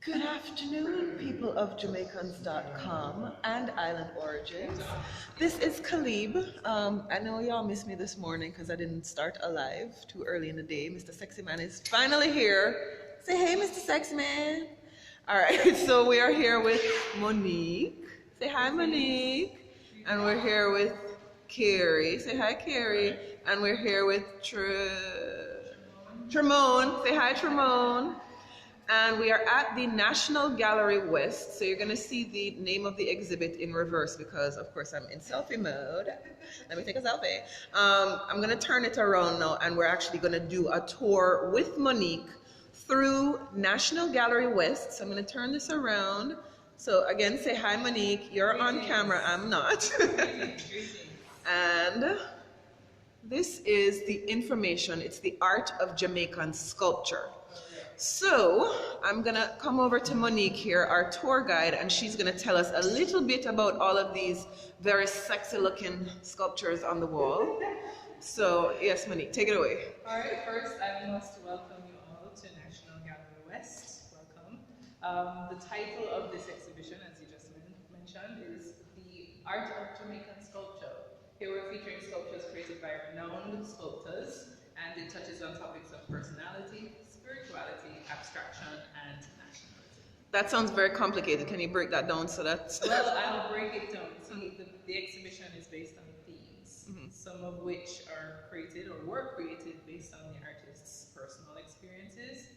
Good afternoon, people of Jamaicans.com and Island Origins. This is Calibe. I know y'all missed me this morning because I didn't start alive too early in the day. Mr. Sexy Man is finally here. Say hey, Mr. Sexy Man. All right, so we are here with Monique. Say hi, Monique. And we're here with Carrie. Say hi, Carrie. And we're here with Tremone. Say hi, Tremone. And we are at the National Gallery West. So you're going to see the name of the exhibit in reverse because, of course, I'm in selfie mode. Let me take a selfie. I'm going to turn it around now, and we're actually going to do a tour with Monique through National Gallery West. So I'm going to turn this around. So again, say hi, Monique. You're on camera. I'm not. And this is the information. It's the art of Jamaican sculpture. So I'm gonna come over to Monique here, our tour guide, and she's gonna tell us a little bit about all of these very sexy looking sculptures on the wall. So yes, Monique, take it away. All right, first I must welcome you all to National Gallery West. Welcome. The title of this exhibition, as you just mentioned, is The Art of Jamaican Sculpture. Here we're featuring sculptures created by renowned sculptors, and it touches on topics of personality, spirituality, abstraction, and nationalism. That sounds very complicated. Can you break that down so that... Well, I'll break it down. See, the exhibition is based on themes, some of which are created or were created based on the artist's personal experiences,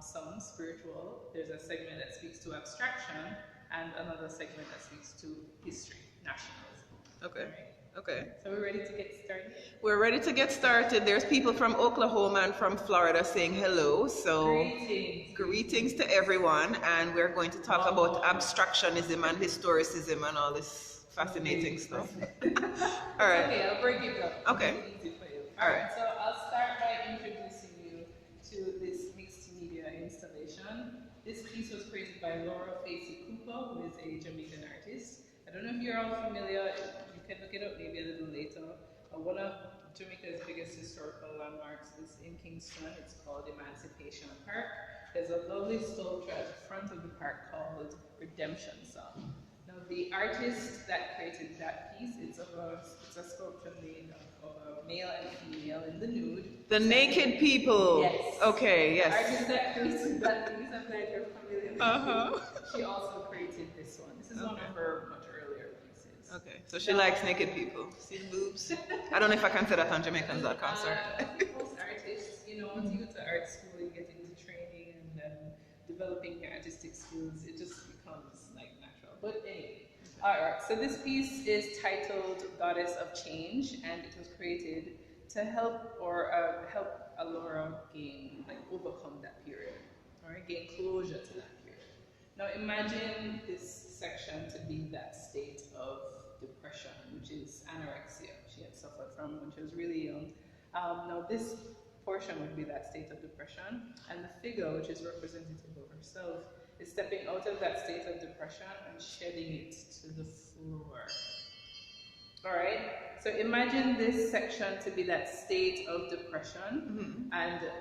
some spiritual. There's a segment that speaks to abstraction, and another segment that speaks to history, nationalism. Okay. Right? Okay. So we're ready to get started? We're ready to get started. There's people from Oklahoma and from Florida saying hello. So greetings to everyone. And we're going to talk about abstractionism and historicism and all this fascinating stuff. All right. Okay, I'll break it down. Okay. It's easy for you. All right. So I'll start by introducing you to this mixed media installation. This piece was created by Laura Facey Cooper, who is a Jamaican artist. I don't know if you're all familiar. You can look it up maybe a little later. One of Jamaica's biggest historical landmarks is in Kingston. It's called Emancipation Park. There's a lovely sculpture at the front of the park called Redemption Song. Now, the artist that created that piece, it's a sculpture made of a male and female in the nude. The naked people. Yes. Okay, yes. The artist that created that piece, I'm glad you're familiar. She also created this one. This is one of her much earlier pieces. Okay, so she likes naked people. See the boobs? I don't know if I can say that on Jamaicans.com, sorry. Most artists, once you go to art school, you get into training and developing your artistic skills, it just becomes like natural. But anyway, alright, so this piece is titled Goddess of Change, and it was created to help Alora overcome that period, alright, gain closure to that period. Now imagine this section to be that state of depression, which is anorexia. She had suffered from when she was really young. Now this portion would be that state of depression, and the figure, which is representative of herself, is stepping out of that state of depression and shedding it to the floor. Alright, so imagine this section to be that state of depression, and the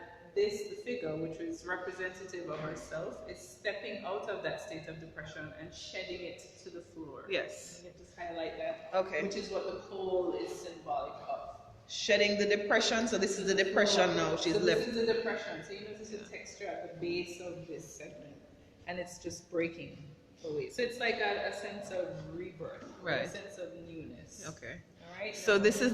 figure, which is representative of herself, is stepping out of that state of depression and shedding it to the floor. Yes. You have to highlight that, okay, which is what the pole is symbolic of. Shedding the depression, so this is the depression now, she's left. This is the depression, so you notice the texture at the base of this segment, and it's just breaking away. So it's like a sense of rebirth, right, a sense of newness. Okay. Right. So this is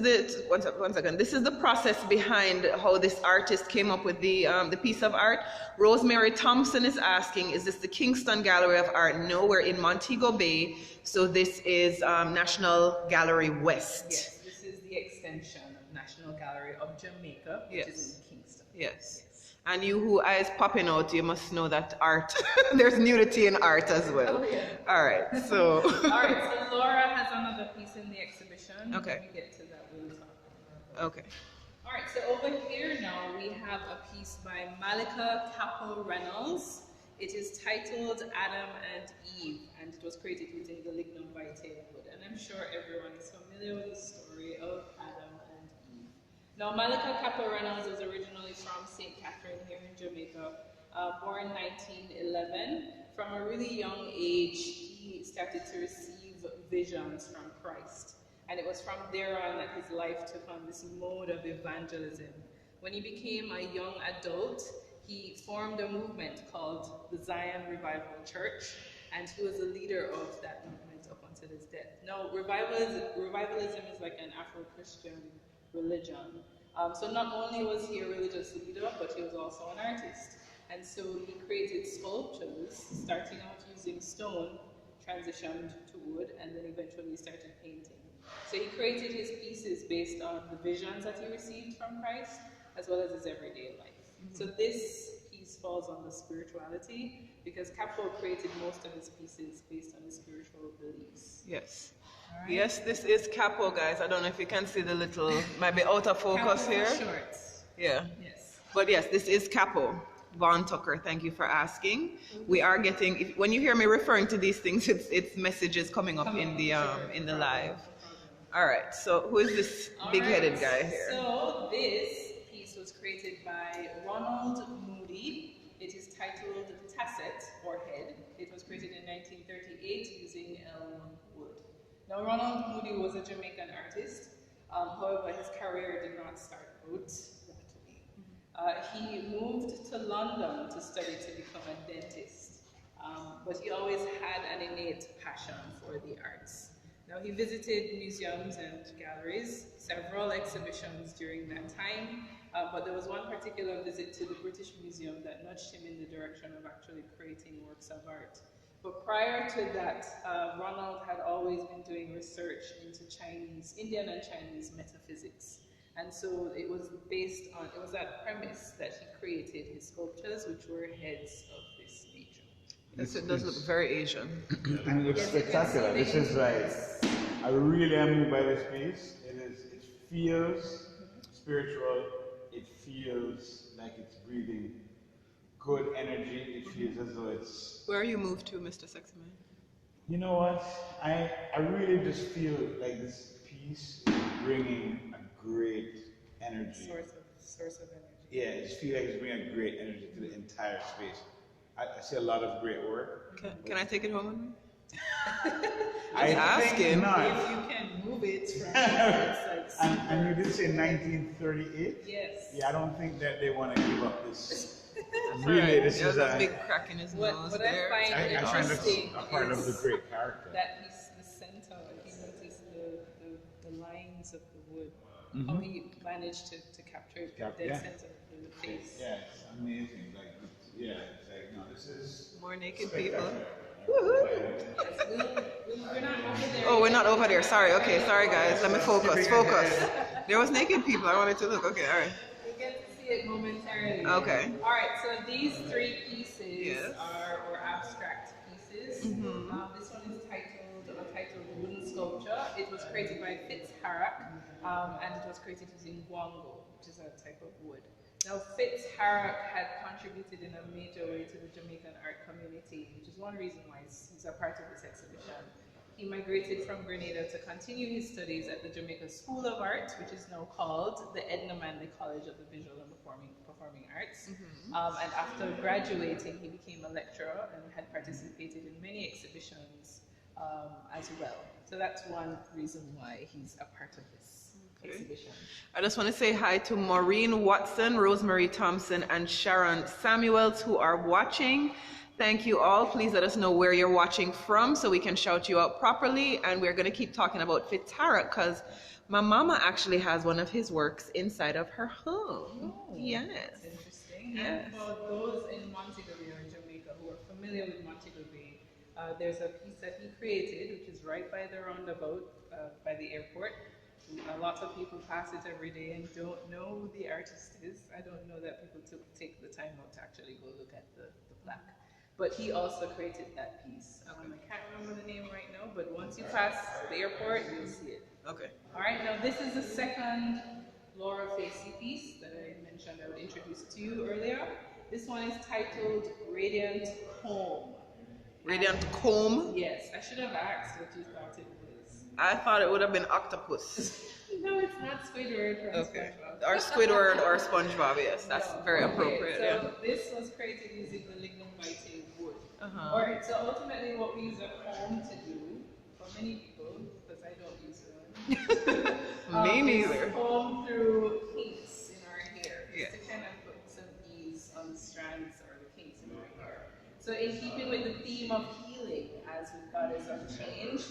one second. This is the process behind how this artist came up with the piece of art. Rosemary Thompson is asking, is this the Kingston Gallery of Art? No, we're in Montego Bay. So this is National Gallery West. Yes, this is the extension of National Gallery of Jamaica, which is in Kingston. Yes. And you who eyes popping out, you must know that art, there's nudity in art as well. Oh, yeah. All right, so. All right, so Laura has another piece in the exhibition. Okay. When we get to that, we'll talk about it. Okay. All right, so over here now we have a piece by Malika Capo Reynolds. It is titled Adam and Eve, and it was created using the lignum vitae wood. And I'm sure everyone is familiar with the story of Adam and Eve. Now, Malika Capo Reynolds is originally from St. Catherine here in Jamaica, born 1911. From a really young age, he started to receive visions from Christ. And it was from there on that his life took on this mode of evangelism. When he became a young adult, he formed a movement called the Zion Revival Church, and he was a leader of that movement up until his death. Now, revivalism is like an Afro-Christian religion. So not only was he a religious leader, but he was also an artist. And so he created sculptures, starting out using stone, transitioned to wood, and then eventually started painting. So he created his pieces based on the visions that he received from Christ, as well as his everyday life. So this piece falls on the spirituality, because Capo created most of his pieces based on his spiritual beliefs. Yes. Right. Yes, this is Capo, guys. I don't know if you can see the little, might be out of focus Capo here. Shorts. Yeah. Yes. But yes, this is Capo. Von Tucker, thank you for asking. We are getting, when you hear me referring to these things, it's messages coming up in the live. All right, so who is this big-headed guy here? So this piece was created by Ronald Moody. It is titled Tasset, or Head. It was created in 1938 using elm wood. Now, Ronald Moody was a Jamaican artist. However, his career did not start out that way. He moved to London to study to become a dentist, but he always had an innate passion for the arts. Now, he visited museums and galleries, several exhibitions during that time, but there was one particular visit to the British Museum that nudged him in the direction of actually creating works of art. But prior to that, Ronald had always been doing research into Indian and Chinese metaphysics. And so it was that premise that he created his sculptures, which were heads of this nature. Yes, it does look very Asian. And it looks spectacular. This is like, I really am moved by this piece. It feels spiritual. It feels like it's breathing good energy. It feels as though it's... Where are you moved to, Mr. Sexyman? You know what? I really just feel like this piece is bringing a great energy. Source of energy. Yeah, I just feel like it's bringing a great energy to the entire space. I see a lot of great work. Can I take it home with me? I think not. If you can move it from it's like and you did say 1938? Yes. Yeah, I don't think that they want to give up this. Really, Really, this is a big crack in his nose What there. I find interesting a part of the is great character. that the center, if you notice the lines of the wood, how he managed to capture the dead center of the face. Yeah, it's amazing. Like, it's like, no, this is More naked people. We're not over there. Oh, we're not over there. Sorry. Okay, sorry guys. Let me focus. There was naked people. I wanted to look. Okay, all right. We get to see it momentarily. Okay. All right. So these three pieces Yes. are abstract pieces. This one is titled Wooden Sculpture. It was created by Fitzharrack, and it was created using guango, which is a type of wood. Now, Fitzharrack had contributed in a major way to the Jamaican art community, which is one reason why he's a part of this exhibition. He migrated from Grenada to continue his studies at the Jamaica School of Art, which is now called the Edna Manley College of the Visual and Performing Arts. And after graduating, he became a lecturer and had participated in many exhibitions as well. So that's one reason why he's a part of this exhibition. I just want to say hi to Maureen Watson, Rosemary Thompson, and Sharon Samuels who are watching. Thank you all. Please let us know where you're watching from so we can shout you out properly. And we're going to keep talking about Fitzharrack because my mama actually has one of his works inside of her home. Oh, yes. That's interesting. Yes. And for those in Montego Bay or Jamaica who are familiar with Montego Bay, there's a piece that he created, which is right by the roundabout by the airport. A lot of people pass it every day and don't know who the artist is. I don't know that people take the time out to actually go look at the plaque. But he also created that piece. I can't remember the name right now, but once you pass the airport, you'll see it. Okay. All right, now this is the second Laura Facey piece that I mentioned I would introduce to you earlier. This one is titled Radiant Home. Radiant Comb? Yes, I should have asked what you thought it was. I thought it would have been octopus. No, it's not Squidward from Okay. SpongeBob. Or Squidward or SpongeBob, yes. That's very appropriate. So Yeah. this was created using the lignum vitae wood. Uh-huh. Alright, so ultimately what we use a comb to do, for many people, because I don't use one, Me is neither. comb through kinks in our hair, just Yeah. to kind of put some ease on the strands or the kinks in our hair. So in keeping with the theme of healing, as with Goddess Unchanged,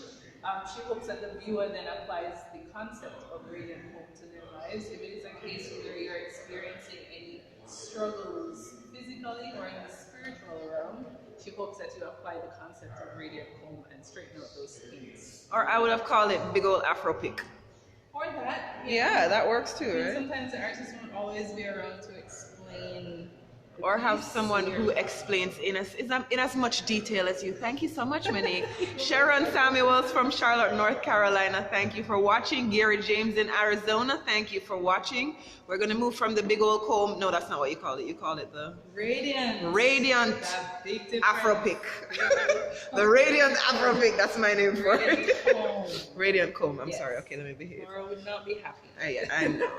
she hopes that the viewer then applies the concept of radiant hope to their lives. If it is a case where you're experiencing any struggles physically or in the spiritual realm, she hopes that you apply the concept of radiant home and straighten out those kinks. Or I would have called it big old Afro pick. Or that. Yeah, that works too, I mean, right? sometimes the artist won't always be around to explain. the Or have piece. someone So who you're- explains in as much detail as you. Thank you so much, Monique. Sharon Samuels from Charlotte, North Carolina. Thank you for watching. Gary James in Arizona. Thank you for watching. We're going to move from the big old comb. No, that's not what you call it. You call it the Radiant That big difference. Afro pick. The Radiant Afro pick. That's my name for Radiant it. comb. Radiant comb. I'm Yes. sorry. Okay, let me behave. Laura would not be happy. I know.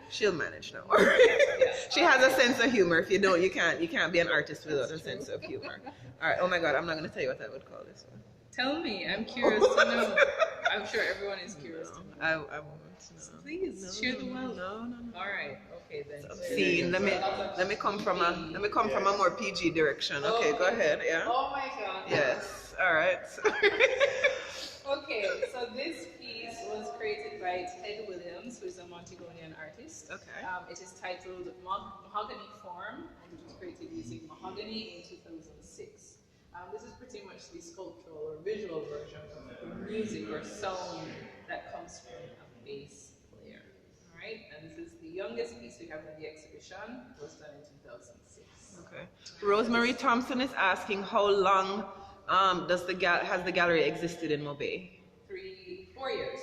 She'll manage now. She has a sense of humor. If you don't, you can't be an artist without a sense of humor. All right. Oh my God, I'm not going to tell you what I would call this one. Tell me, I'm curious to know. I'm sure everyone is curious to know. I won't. No. Please share the wealth. No. All right, okay then. Obscene. Let me come from a more PG direction. Okay, go ahead. Yeah. Oh my God. Yes. All right. Okay, so this piece was created by Ted Williams, who is a Montegonian artist. Okay. It is titled Mahogany Form, and it was created using mahogany in 2006. This is pretty much the sculptural or visual version of the music or sound that comes from a bass player. All right, and this is the youngest piece we have in the exhibition. It was done in 2006. Okay. Rosemary Thompson is asking how long has the gallery existed in Mobay? 4 years.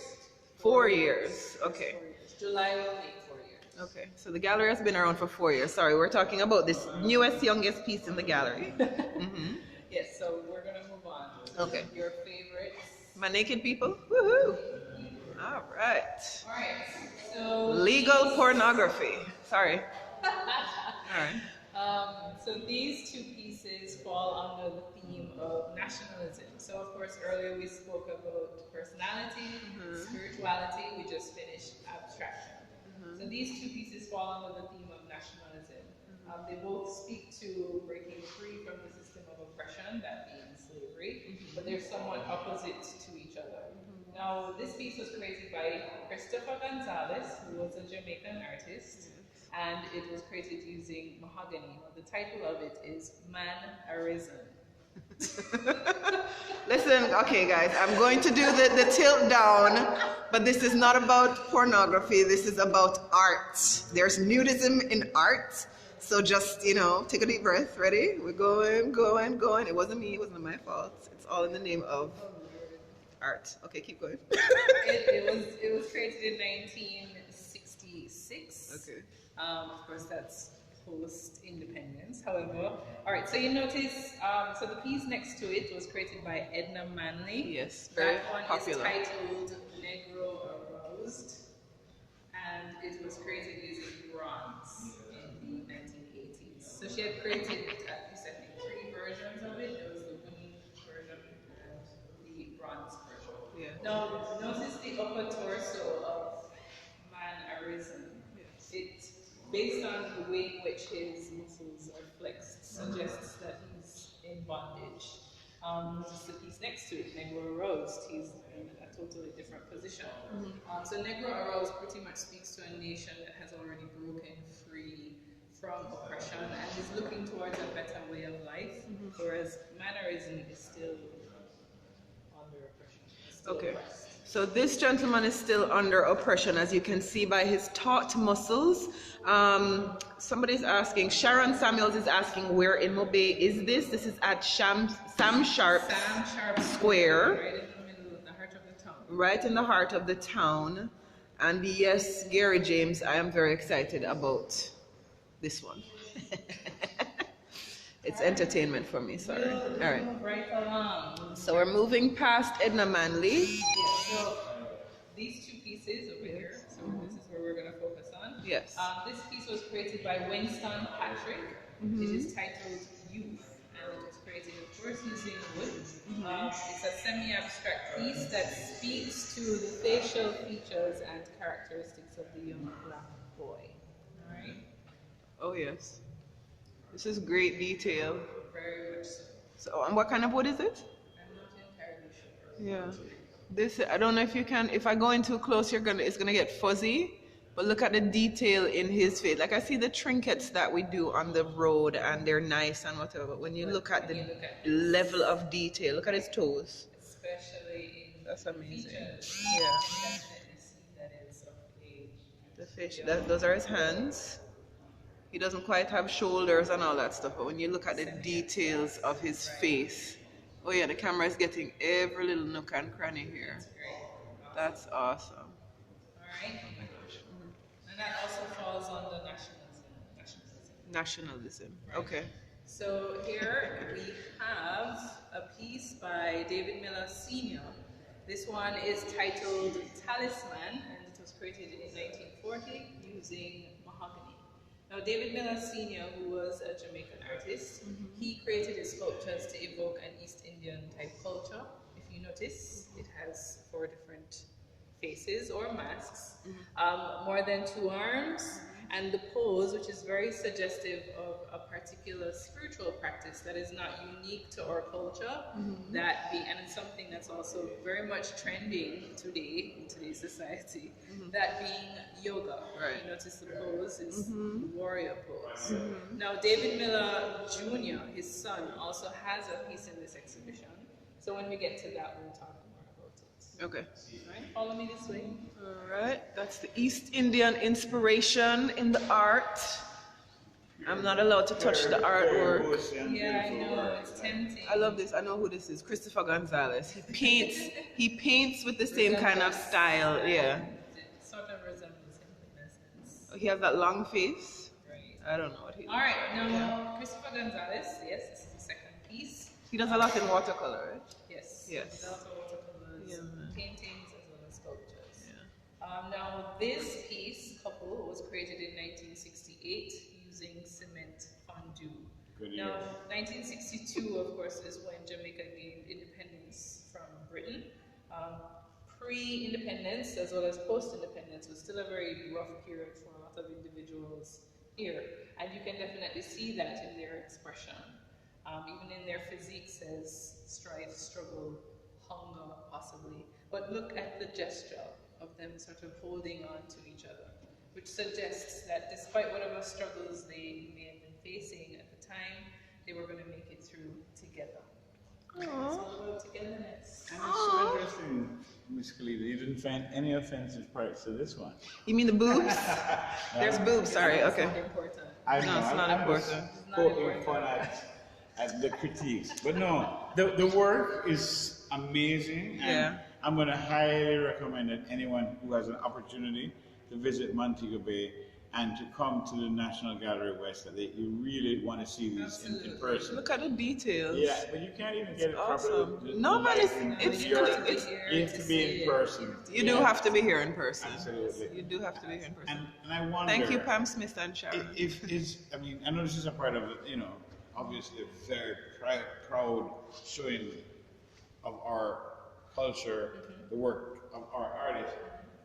4 years. Okay. 4 years. July will make 4 years. Okay. So the gallery has been around for 4 years. Sorry, we're talking about this newest, youngest piece in the gallery. Mm-hmm. Yes, so we're gonna move on. Okay. Your favorites. My naked people. Woohoo! All right. All right. So Legal pornography. Sorry. All right. So these two pieces fall under the theme of nationalism. So of course earlier we spoke about personality, spirituality. We just finished abstraction. So these two pieces fall under the theme of nationalism. They both speak to breaking free from the system of oppression, that being slavery, but they're somewhat opposite to each other. Now, this piece was created by Christopher Gonzalez, who was a Jamaican artist, and it was created using mahogany. Now, the title of it is Man Arisen. Listen, okay, guys, I'm going to do the tilt down, but this is not about pornography. This is about art. There's nudism in art. So just, take a deep breath. Ready? We're going. It wasn't me. It wasn't my fault. It's all in the name of art. Okay, keep going. It was created in 1966. Okay. Of course, that's post-independence. However, all right. So you notice, so the piece next to it was created by Edna Manley. Yes, very that one popular. is titled Negro Aroused, and it was created using bronze in the 1980s. So she had created at least I think 3 versions of it. There was the wooden version and the bronze version. Yeah. Now, notice the upper torso of Man Arisen. Yes. It, based on the way in which his muscles are flexed, suggests that he's in bondage. Notice the piece next to it, Negro Aroused. He's in a totally different position. So Negro Aroused pretty much speaks to a nation that has already broken free from oppression and is looking towards a better way of life, whereas mannerism is still under oppression. It's still Okay. oppressed. So this gentleman is still under oppression, as you can see by his taut muscles. Somebody's asking, Sharon Samuels is asking, where in Mobay is this? This is at Sam Sharp Square. Right in the middle, the heart of the town. Right in the heart of the town. And yes, Gary James, I am very excited about this one. It's entertainment for me, sorry. All right. Move right along. So we're moving past Edna Manley. Yes, So these two pieces over here, so this is where we're going to focus on. Yes. This piece was created by Winston Patrick. It is titled Youth, and it was created, of course, using wood. It's a semi-abstract piece that speaks to the facial features and characteristics of the young black boy. All right? Oh yes. This is great detail. Very much so. So, and what kind of wood is it? I'm not entirely sure. Yeah. This, I don't know if you can, if I go in too close, it's gonna get fuzzy. But look at the detail in his face. Like I see the trinkets that we do on the road and they're nice and whatever. But when you look at the level of detail, look at his toes. Especially in That's amazing. features. Yeah. You definitely see that it's of age. The fish, those are his hands. He doesn't quite have shoulders and all that stuff. But when you look at the details of his face, oh yeah, the camera is getting every little nook and cranny here. Great. That's awesome. All right. And that also falls on the nationalism. Right. Okay. So here we have a piece by David Miller Sr. This one is titled Talisman, and it was created in 1940 using mahogany. Now, David Miller Sr., who was a Jamaican artist, he created his sculptures to evoke an East Indian type culture. If you notice, it has 4 different faces or masks, more than 2 arms, and the pose, which is very suggestive of a particular spiritual practice that is not unique to our culture, and it's something that's also very much trending today in today's society, that being yoga. Right. You notice the pose is the warrior pose. Now, David Miller Jr., his son, also has a piece in this exhibition. So when we get to that, we'll talk more about it. Okay. All right, follow me this way. All right. That's the East Indian inspiration in the art. I'm not allowed to touch the artwork. Yeah, I know, it's tempting. I love this. I know who this is. Christopher Gonzalez. He paints with the same kind of style. Yeah. It sort of resembles him in a sense. He has that long face. Right. I don't know what he. All right, now Christopher Gonzalez, yes, this is the second piece. He does a lot in watercolor, right? Yes. Yes. He does watercolors, Yeah, man. paintings, as well as sculptures. Yeah. Now, this piece, couple, was created in 1968 using cement fondue. Good Now, year. 1962, of course, is when Jamaica gained independence from Britain. Pre-independence, as well as post-independence, was still a very rough period for a lot of individuals here. And you can definitely see that in their expression. Even in their physique says strife, struggle, hunger, possibly. But look at the gesture of them sort of holding on to each other, which suggests that despite whatever struggles they may have been facing at the time, they were going to make it through together. It's all about togetherness. And it's so interesting, Miss Calibe, you didn't find any offensive parts to this one. You mean the boobs? There's boobs. Sorry. Okay. It's not important. I know, No, it's not I'm important. just poking fun at the critiques. But no, the work is amazing. And Yeah. I'm going to highly recommend that anyone who has an opportunity to visit Montego Bay and to come to the National Gallery West, that you really want to see these in person. Look at the details. Yeah, but you can't even get it awesome. properly. Nobody's- You have to be in person. You do have to be here in person. Absolutely. You do have to be here in person. And I wonder. Thank you, Pam Smith and Sharon. I mean, I know this is a part of, obviously a very proud showing of our culture, the work of our artists.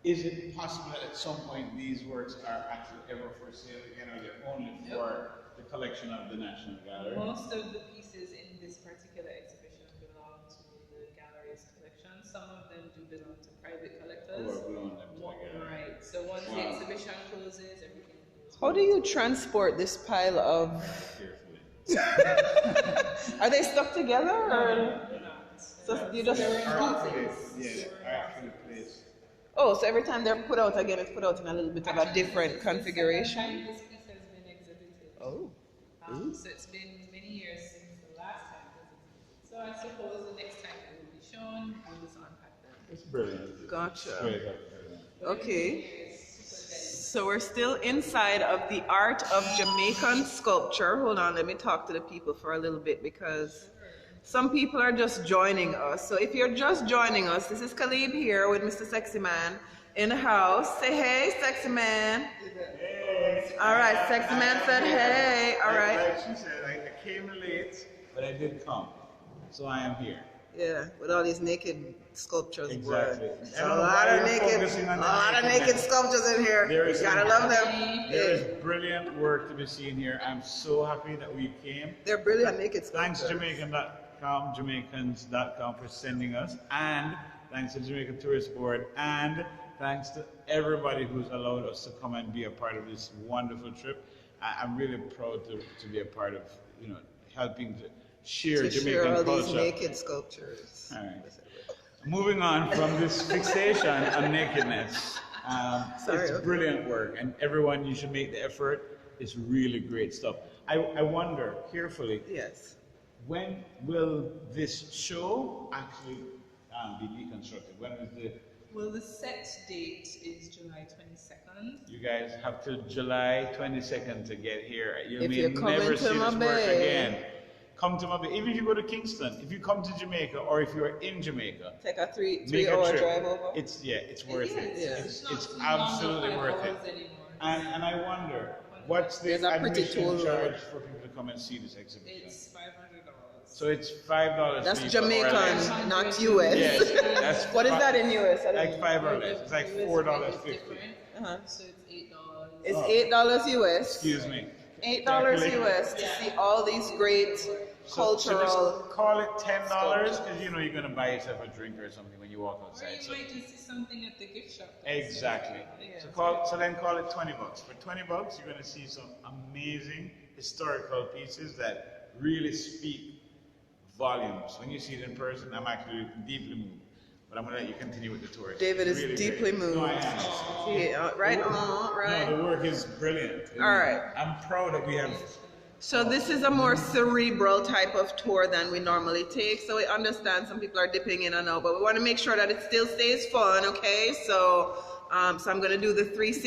Is it possible that at some point these works are actually ever for sale again, or they're only for the collection of the National Gallery? Most of the pieces in this particular exhibition belong to the gallery's collection. Some of them do belong to private collectors. Or belong them to the gallery? Right. So once the exhibition closes, everything goes. How do you transport this pile of? Carefully. Are they stuck together, or so you just? Yes, actually placed. Oh, so every time they're put out again, it's put out in a little bit of a different configuration. This piece has been exhibited. Oh. So it's been many years since the last time it was exhibited. So I suppose the next time it will be shown, we'll just unpack them. It's brilliant. Gotcha. Very good. Okay. So we're still inside of the art of Jamaican sculpture. Hold on, let me talk to the people for a little bit because Some people are just joining us. So if you're just joining us, this is Calibe here with Mr. Sexy Man in the house. Say hey, Sexy Man. Hey. All right, Sexy Man said hey. All right. Like she said, I came late, but I did come. So I am here. Yeah, with all these naked sculptures. Exactly. Boy. A lot of naked sculptures in here. You gotta love them. There is brilliant work to be seen here. I'm so happy that we came. They're brilliant naked Thanks sculptures. Jamaican.com, Jamaicans.com for sending us, and thanks to the Jamaican Tourist Board, and thanks to everybody who's allowed us to come and be a part of this wonderful trip. I'm really proud to be a part of, helping to share Jamaican all culture. these naked sculptures. All right. Moving on from this fixation on nakedness, it's brilliant work, and everyone, you should make the effort. It's really great stuff. I wonder, carefully, Yes. when will this show actually be deconstructed? When is the... Well, the set date is July 22nd. You guys have till July 22nd to get here. You If may you're coming never to see my this work bay. again. Come to my bay. Even if you go to Kingston, if you come to Jamaica, or if you're in Jamaica, Take a make three a hour trip. drive over. It's worth it. Yeah. It's not too absolutely long, worth 5 it. hours anymore. And I wonder, what's the There's a pretty admission toll charge for people to come and see this exhibition? It's $500. So it's $5. That's for you or Jamaican, less. not US. Yes, that's What is that in US? I don't like know. $5 or less. It's like $4.50. Uh-huh. So it's $8. It's $8 US. Excuse me. $8 US to see all these great So cultural. just call it $10 because you're gonna buy yourself a drink or something when you walk Or outside. you So might just see something at the gift shop. exactly. Yeah. So then call it $20. For $20, you're gonna see some amazing historical pieces that really speak volumes. When you see it in person, I'm actually deeply moved. But I'm gonna let you continue with the tour. David It's is really deeply great. moved. No, I am. Yeah, right on, right. No, the work is brilliant. All right. I'm proud that we have. So this is a more cerebral type of tour than we normally take. So we understand some people are dipping in and out, but we want to make sure that it still stays fun, okay? So I'm going to do the 360.